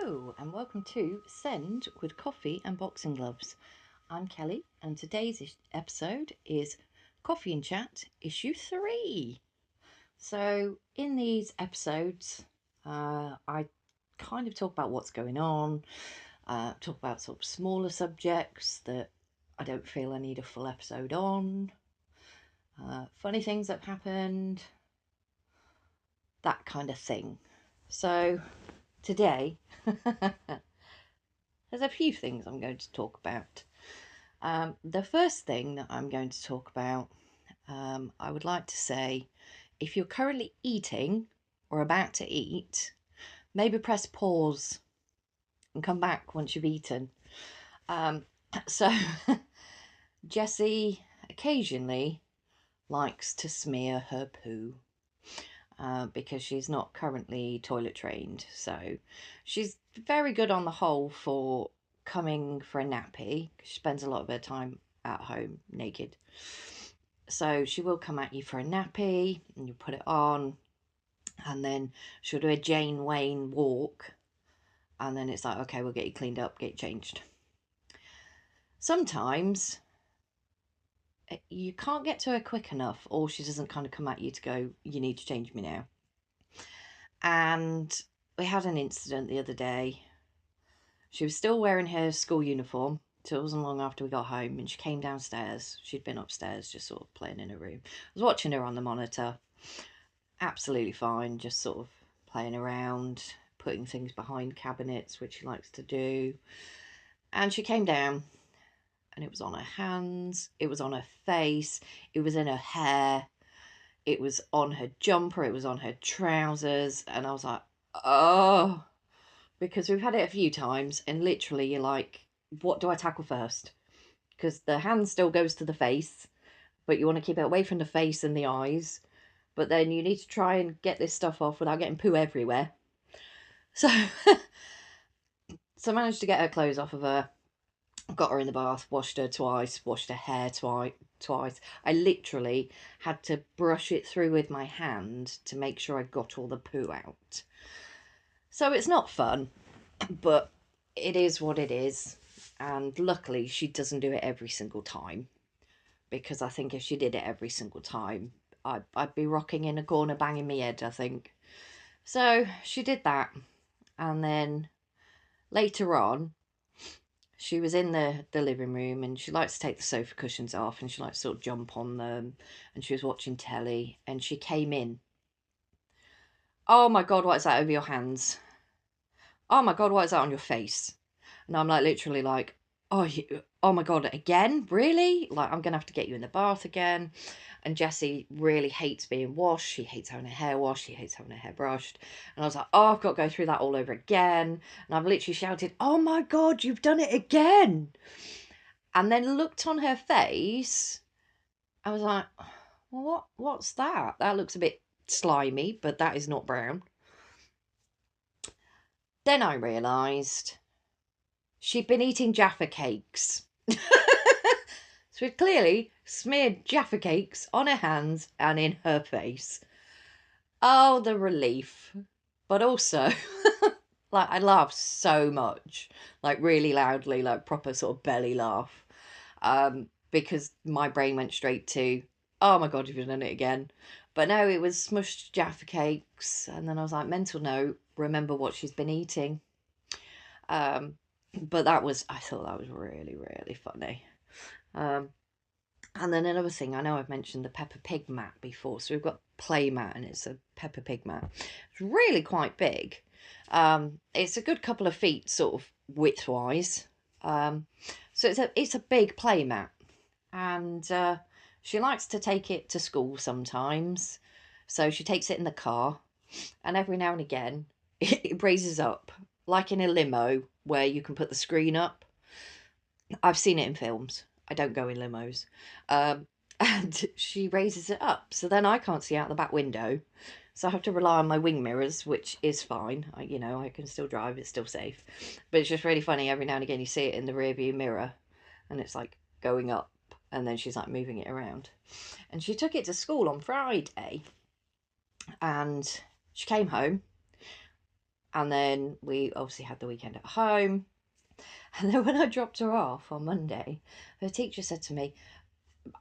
Hello and welcome to Send with Coffee and Boxing Gloves. I'm Kelly and today's episode is Coffee and Chat issue 3. So in these episodes I kind of talk about what's going on, talk about sort of smaller subjects that I don't feel I need a full episode on, funny things that have happened, that kind of thing. So today there's a few things I'm going to talk about. The first thing that I'm going to talk about, I would like to say, if you're currently eating or about to eat, maybe press pause and come back once you've eaten. So Jessie occasionally likes to smear her poo. Because she's not currently toilet trained. So she's very good on the whole for coming for a nappy. She spends a lot of her time at home naked. So she will come at you for a nappy and you put it on and then she'll do a Jane Wayne walk and then it's like, okay, we'll get you cleaned up, get you changed. Sometimes you can't get to her quick enough or she doesn't kind of come at you to go, you need to change me now. And we had an incident the other day. She was still wearing her school uniform, so it wasn't long after we got home, and she came downstairs. She'd been upstairs just sort of playing in her room. I was watching her on the monitor, absolutely fine, just sort of playing around, putting things behind cabinets, which she likes to do. And she came down, and it was on her hands, it was on her face, it was in her hair, it was on her jumper, it was on her trousers, and I was like, oh, because we've had it a few times, and literally you're like, what do I tackle first? Because the hand still goes to the face, but you want to keep it away from the face and the eyes, but then you need to try and get this stuff off without getting poo everywhere. So, so I managed to get her clothes off of her, got her in the bath, washed her twice, washed her hair twice. I literally had to brush it through with my hand to make sure I got all the poo out. So it's not fun, but it is what it is. And luckily, she doesn't do it every single time. Because I think if she did it every single time, I'd be rocking in a corner banging my head, I think. So she did that. And then later on, she was in the living room and she likes to take the sofa cushions off and she likes to sort of jump on them. And she was watching telly and she came in. Oh my God, what is that over your hands? Oh my God, what is that on your face? And I'm like, literally like, oh my God, again? Really? Like, I'm going to have to get you in the bath again. And Jessie really hates being washed. She hates having her hair washed. She hates having her hair brushed. And I was like, oh, I've got to go through that all over again. And I've literally shouted, oh my God, you've done it again. And then looked on her face. I was like, well, what's that? That looks a bit slimy, but that is not brown. Then I realised she'd been eating Jaffa cakes. So we'd clearly smeared Jaffa cakes on her hands and in her face. Oh, the relief. But also, like, I laughed so much, like really loudly, like proper sort of belly laugh. Because my brain went straight to, oh my God, you've done it again. But no, it was smushed Jaffa cakes. And then I was like, mental note, remember what she's been eating. But I thought that was really, really funny. And then another thing, I know I've mentioned the Peppa Pig mat before. So we've got play mat and it's a Peppa Pig mat. It's really quite big. It's a good couple of feet sort of width-wise. So it's a big play mat. And she likes to take it to school sometimes. So she takes it in the car. And every now and again, it raises up, like in a limo where you can put the screen up. I've seen it in films. I don't go in limos. And she raises it up. So then I can't see out the back window. So I have to rely on my wing mirrors, which is fine. I can still drive. It's still safe. But it's just really funny. Every now and again you see it in the rear view mirror. And it's like going up. And then she's like moving it around. And she took it to school on Friday. And she came home. And then we obviously had the weekend at home. And then when I dropped her off on Monday, her teacher said to me,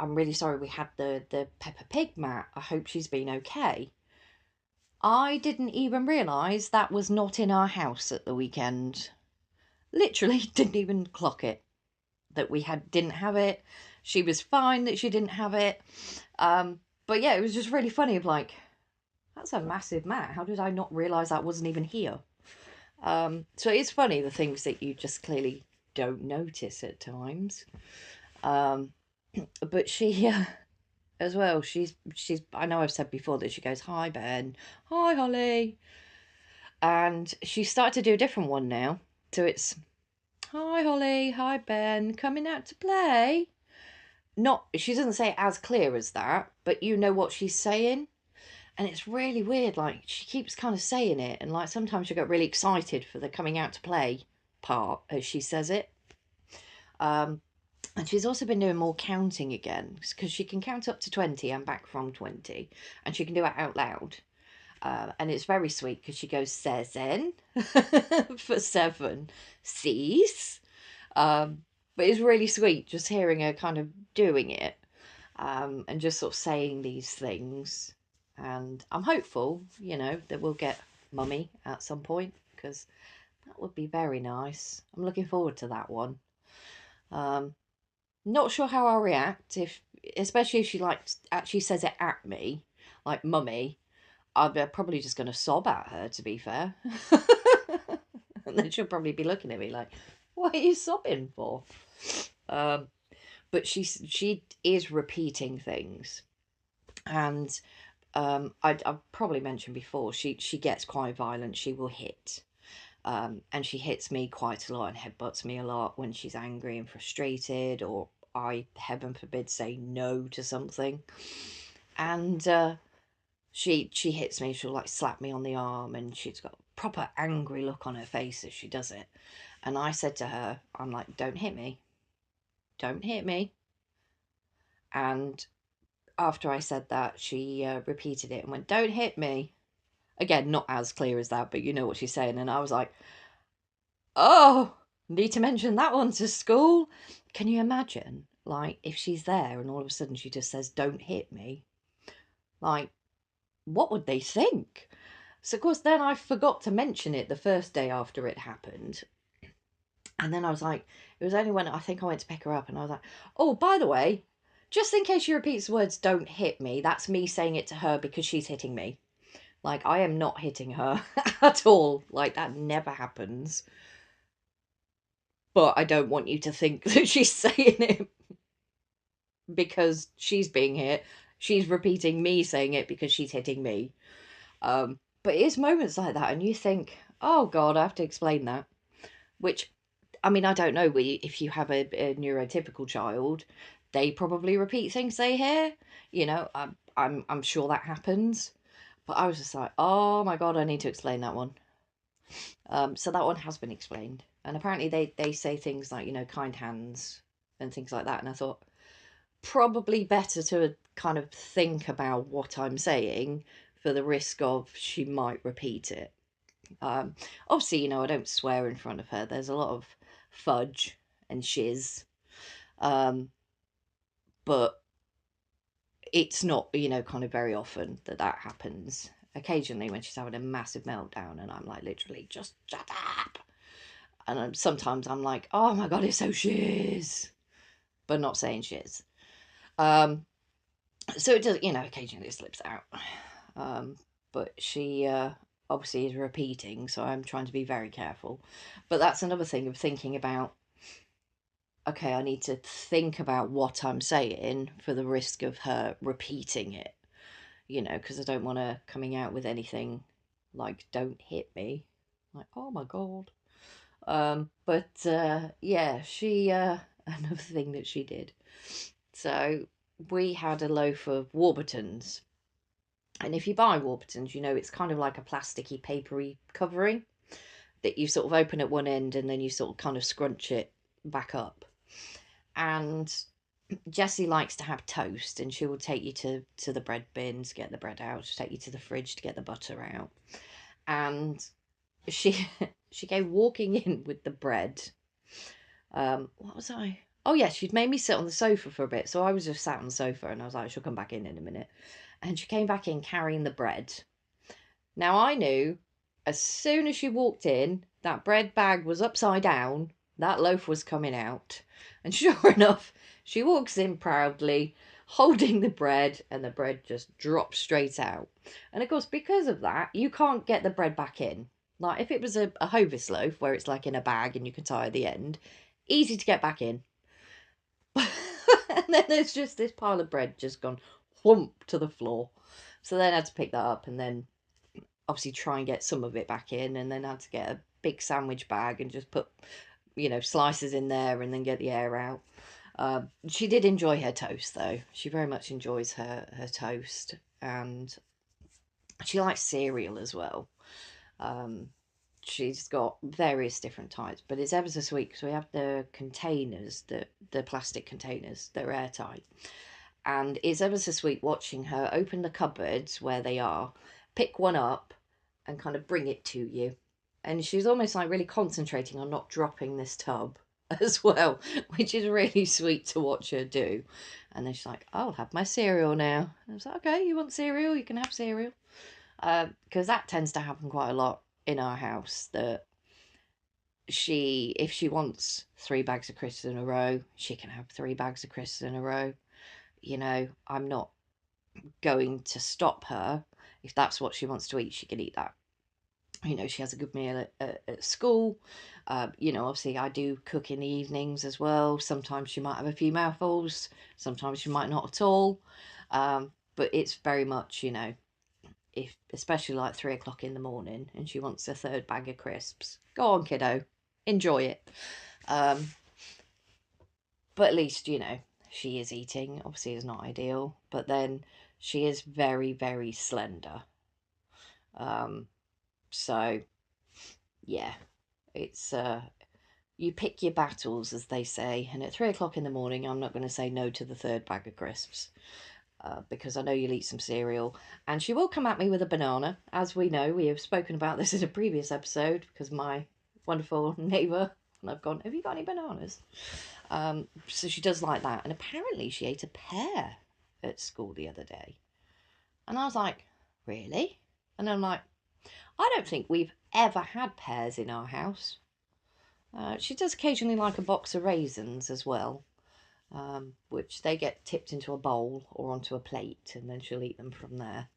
I'm really sorry we had the Peppa Pig mat. I hope she's been okay. I didn't even realise that was not in our house at the weekend. Literally didn't even clock it that we didn't have it. She was fine that she didn't have it. But yeah, it was just really funny of like, that's a massive mat. How did I not realise that wasn't even here? So it's funny the things that you just clearly don't notice at times. Um, but she as well, she's I know I've said before that she goes, "Hi Ben, hi Holly," and she started to do a different one now. So it's, "Hi Holly, hi Ben, coming out to play." Not, she doesn't say it as clear as that, but you know what she's saying. And it's really weird, like she keeps kind of saying it, and like sometimes she get really excited for the coming out to play part as she says it. Um, and she's also been doing more counting again because she can count up to 20 and back from 20, and she can do it out loud. And it's very sweet because she goes seven for seven, cease. But it's really sweet just hearing her kind of doing it, and just sort of saying these things. And I'm hopeful, that we'll get Mummy at some point because that would be very nice. I'm looking forward to that one. Um, Not sure how I'll react especially if she like actually says it at me, like Mummy. I'm probably just going to sob at her, to be fair. And then she'll probably be looking at me like, "What are you sobbing for?" Um, but she is repeating things, and I've probably mentioned before, she gets quite violent. She will hit, and she hits me quite a lot and headbutts me a lot when she's angry and frustrated, or I, heaven forbid, say no to something. And she hits me. She'll like slap me on the arm, and she's got a proper angry look on her face as she does it. And I said to her, I'm like, "Don't hit me, don't hit me." And after I said that, she repeated it and went, "Don't hit me." Again, not as clear as that, but you know what she's saying. And I was like, "Oh, need to mention that one to school." Can you imagine, like, if she's there and all of a sudden she just says, "Don't hit me"? Like, what would they think? So, of course, then I forgot to mention it the first day after it happened. And then I was like, it was only when I think I went to pick her up and I was like, "Oh, by the way, just in case she repeats the words 'don't hit me,' that's me saying it to her because she's hitting me." Like, I am not hitting her at all. Like, that never happens. But I don't want you to think that she's saying it because she's being hit. She's repeating me saying it because she's hitting me. But it's moments like that, and you think, "Oh God, I have to explain that." Which, I mean, I don't know. If you have a neurotypical child, they probably repeat things they hear. I'm sure that happens. But I was just like, "Oh my God, I need to explain that one." So that one has been explained, and apparently they say things like, kind hands and things like that. And I thought, probably better to kind of think about what I'm saying for the risk of she might repeat it. Obviously, I don't swear in front of her. There's a lot of fudge and shiz, but it's not, kind of very often that happens. Occasionally, when she's having a massive meltdown, and I'm like, literally, just shut up. And sometimes I'm like, "Oh my God, it's so shiz," but not saying shiz. Um, so it does, occasionally it slips out. Um, but she obviously is repeating, so I'm trying to be very careful. But that's another thing of thinking about, okay, I need to think about what I'm saying for the risk of her repeating it, because I don't want her coming out with anything like "don't hit me." Like, oh my God. But yeah, she another thing that she did. So we had a loaf of Warburtons. And if you buy Warburtons, it's kind of like a plasticky, papery covering that you sort of open at one end and then you sort of kind of scrunch it back up. And Jessie likes to have toast, and she will take you to the bread bins, get the bread out, take you to the fridge to get the butter out. And she she came walking in with the bread. What was I? Oh yes, she'd made me sit on the sofa for a bit, so I was just sat on the sofa, and I was like, she'll come back in a minute. And she came back in carrying the bread. Now I knew as soon as she walked in, that bread bag was upside down, that loaf was coming out. And sure enough, she walks in proudly, holding the bread, and the bread just drops straight out. And of course, because of that, you can't get the bread back in. Like if it was a Hovis loaf where it's like in a bag and you can tie at the end, easy to get back in. And then there's just this pile of bread just gone whomp to the floor. So then I had to pick that up and then obviously try and get some of it back in, and then I had to get a big sandwich bag and just put, slices in there and then get the air out. She did enjoy her toast though. She very much enjoys her toast, and she likes cereal as well. Um, she's got various different types, but it's ever so sweet because we have the containers, the plastic containers, they're airtight. And it's ever so sweet watching her open the cupboards where they are, pick one up, and kind of bring it to you. And she's almost like really concentrating on not dropping this tub as well, which is really sweet to watch her do. And then she's like, I'll have my cereal now. And I was like, okay, you want cereal? You can have cereal. Because that tends to happen quite a lot in our house, that if she wants 3 bags of crisps in a row, she can have 3 bags of crisps in a row. I'm not going to stop her. If that's what she wants to eat, she can eat that. She has a good meal at school. Obviously I do cook in the evenings as well. Sometimes she might have a few mouthfuls, sometimes she might not at all. But it's very much, if especially like 3 o'clock in the morning and she wants a 3rd bag of crisps, go on kiddo, enjoy it. But at least, she is eating. Obviously it's not ideal, but then she is very, very slender. So yeah, it's you pick your battles, as they say. And at 3 o'clock in the morning, I'm not going to say no to the 3rd bag of crisps, because I know you'll eat some cereal. And she will come at me with a banana. As we know, we have spoken about this in a previous episode, because my wonderful neighbour, and I've gone, have you got any bananas? So she does like that. And apparently she ate a pear at school the other day. And I was like, really? And I'm like, I don't think we've ever had pears in our house. She does occasionally like a box of raisins as well, which they get tipped into a bowl or onto a plate, and then she'll eat them from there.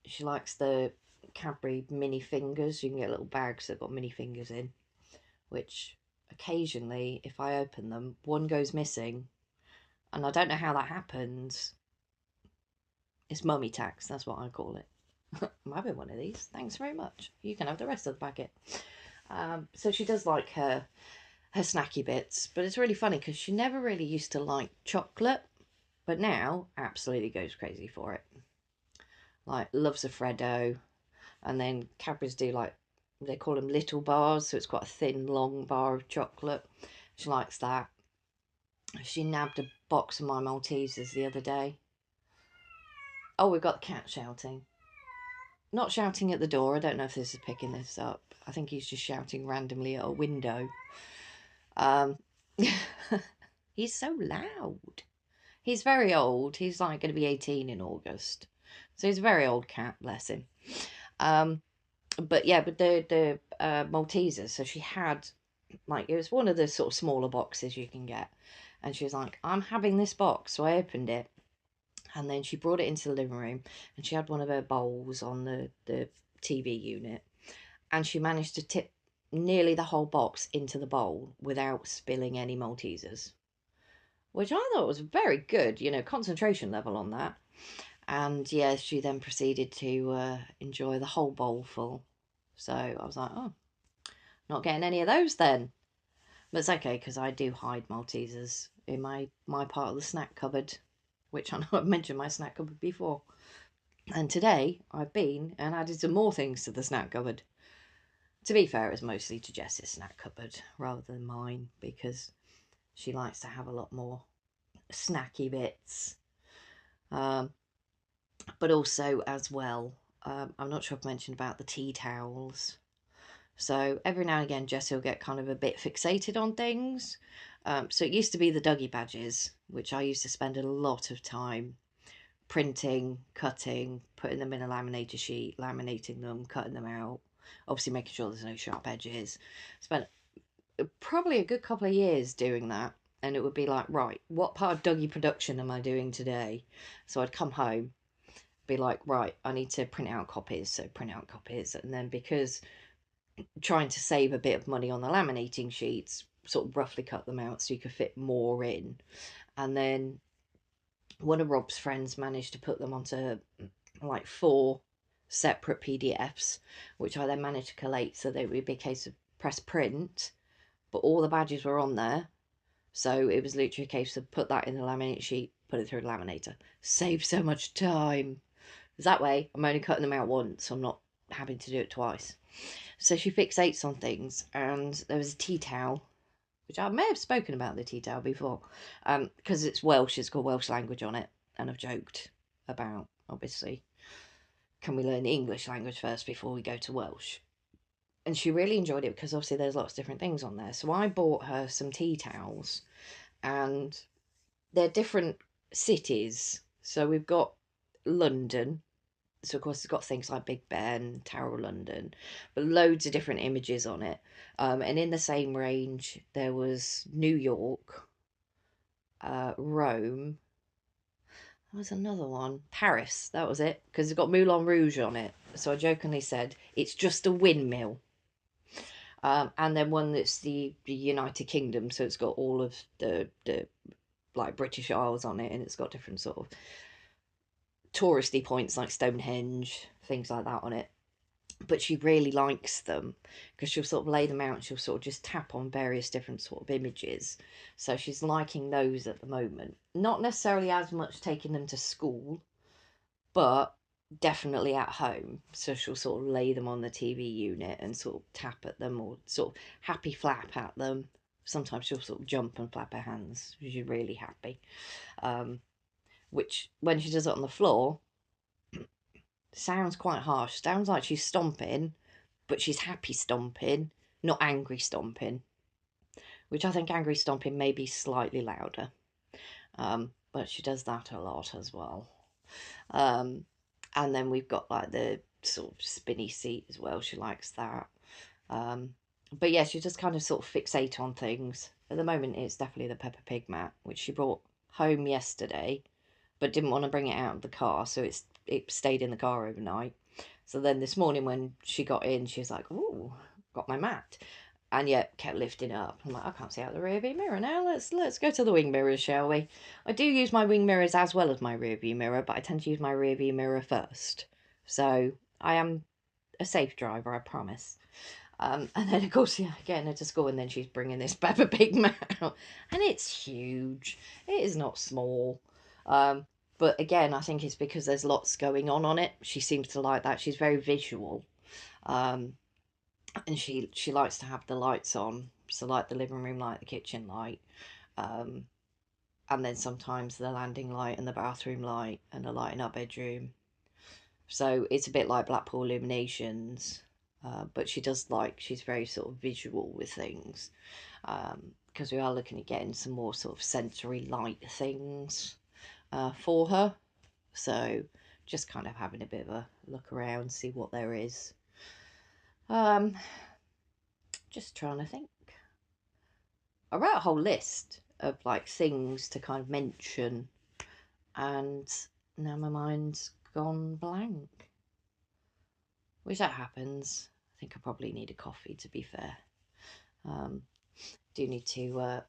She likes the Cadbury mini fingers. You can get little bags that got mini fingers in, which occasionally, if I open them, one goes missing, and I don't know how that happens. It's mummy tax, that's what I call it. I'm having one of these. Thanks very much. You can have the rest of the packet. So she does like her snacky bits, but it's really funny because she never really used to like chocolate, but now absolutely goes crazy for it. Like loves a Freddo, and then Cadbury's do like, they call them little bars, so it's quite a thin, long bar of chocolate. She likes that. She nabbed a box of my Maltesers the other day. Oh, we've got the cat shouting. Not shouting at the door. I don't know if this is picking this up. I think he's just shouting randomly at a window. He's so loud. He's very old. He's like going to be 18 in August. So he's a very old cat, bless him. But yeah, but the Maltesers, so she had, like, it was one of the sort of smaller boxes you can get. And she was like, I'm having this box. So I opened it. And then she brought it into the living room, and she had one of her bowls on the TV unit. And she managed to tip nearly the whole box into the bowl without spilling any Maltesers, which I thought was very good, concentration level on that. And yeah, she then proceeded to enjoy the whole bowl full. So I was like, oh, not getting any of those then. But it's okay, because I do hide Maltesers in my part of the snack cupboard, which I know I've mentioned my snack cupboard before. And today I've been and added some more things to the snack cupboard. To be fair, it was mostly to Jess's snack cupboard rather than mine, because she likes to have a lot more snacky bits. But also as well, I'm not sure if I've mentioned about the tea towels. So every now and again, Jessie will get kind of a bit fixated on things. So it used to be the Dougie badges, which I used to spend a lot of time printing, cutting, putting them in a laminator sheet, laminating them, cutting them out, obviously making sure there's no sharp edges. Spent probably a good couple of years doing that. And it would be like, right, what part of Dougie production am I doing today? So I'd come home, be like, right, I need to print out copies. So print out copies. And then because trying to save a bit of money on the laminating sheets, sort of roughly cut them out so you could fit more in. And then one of Rob's friends managed to put them onto like 4 separate PDFs, which I then managed to collate so that it would be a case of press print, but all the badges were on there. So it was literally a case of put that in the laminate sheet, put it through the laminator. Save so much time. Because that way, I'm only cutting them out once, so I'm not having to do it twice. So she fixates on things, and there was a tea towel, which I may have spoken about the tea towel before, because it's Welsh, it's got Welsh language on it, and I've joked about, obviously, can we learn the English language first before we go to Welsh? And she really enjoyed it because obviously there's lots of different things on there. So I bought her some tea towels, and they're different cities. So we've got London. So of course it's got things like Big Ben, Tower of London, but loads of different images on it. And in the same range, there was New York, Rome. There was another one, Paris. That was it, because it's got Moulin Rouge on it. So I jokingly said it's just a windmill. And then one that's the United Kingdom, so it's got all of the like British Isles on it, and it's got different sort of touristy points like Stonehenge, things like that on it. But she really likes them because she'll sort of lay them out and she'll sort of just tap on various different sort of images. So she's liking those at the moment. Not necessarily as much taking them to school, but definitely at home. So she'll sort of lay them on the TV unit and sort of tap at them or sort of happy flap at them. Sometimes she'll sort of jump and flap her hands. She's really happy. Which, when she does it on the floor, sounds quite harsh. Sounds like she's stomping, but she's happy stomping, not angry stomping. Which I think angry stomping may be slightly louder. But she does that a lot as well. And then we've got like the sort of spinny seat as well. She likes that. But yeah, she just kind of sort of fixate on things. At the moment, it's definitely the Peppa Pig mat, which she brought home yesterday, but didn't want to bring it out of the car, so it stayed in the car overnight. So then this morning when she got in, she was like, "Ooh, got my mat," and yet kept lifting it up. I'm like, I can't see out the rear view mirror now. Let's go to the wing mirrors, shall we? I do use my wing mirrors as well as my rear view mirror, but I tend to use my rear view mirror first. So I am a safe driver, I promise. And then of course, yeah, getting her to school, and then she's bringing this Peppa Pig mat out, and it's huge. It is not small. But again, I think it's because there's lots going on it. She seems to like that. She's very visual. Um, and she likes to have the lights on, so like the living room light, the kitchen light, um, and then sometimes the landing light and the bathroom light and the light in our bedroom. So it's a bit like Blackpool Illuminations, but she does like, she's very sort of visual with things, because we are looking at getting some more sort of sensory light things for her. So just kind of having a bit of a look around, see what there is. Um, just trying to think. I wrote a whole list of like things to kind of mention, and now my mind's gone blank. Which that happens. I think I probably need a coffee, to be fair. Do need to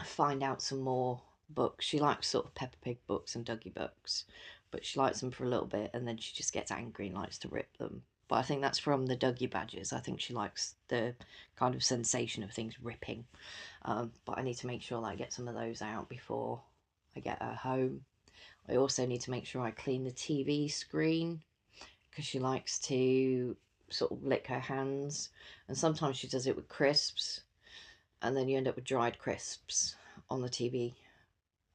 find out some more books. She likes sort of Peppa Pig books and Dougie books, but she likes them for a little bit and then she just gets angry and likes to rip them. But I think that's from the Dougie badges. I think she likes the kind of sensation of things ripping. But I need to make sure that I get some of those out before I get her home. I also need to make sure I clean the TV screen because she likes to sort of lick her hands, and sometimes she does it with crisps, and then you end up with dried crisps on the TV,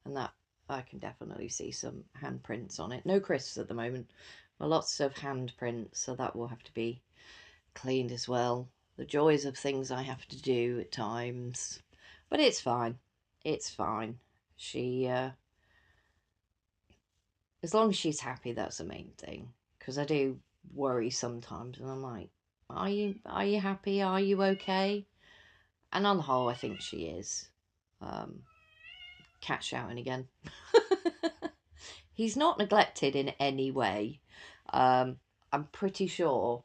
and that I can definitely see some handprints on it. No crisps at the moment, Well, lots of handprints, so that will have to be cleaned as well. The joys of things I have to do at times. But it's fine. It's fine. She, as long as she's happy, that's the main thing. Because I do worry sometimes, and I'm like, are you happy? Are you okay? And on the whole, I think she is. Cat shouting again. He's not neglected in any way. I'm pretty sure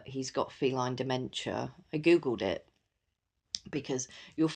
he's got feline dementia. I googled it because you'll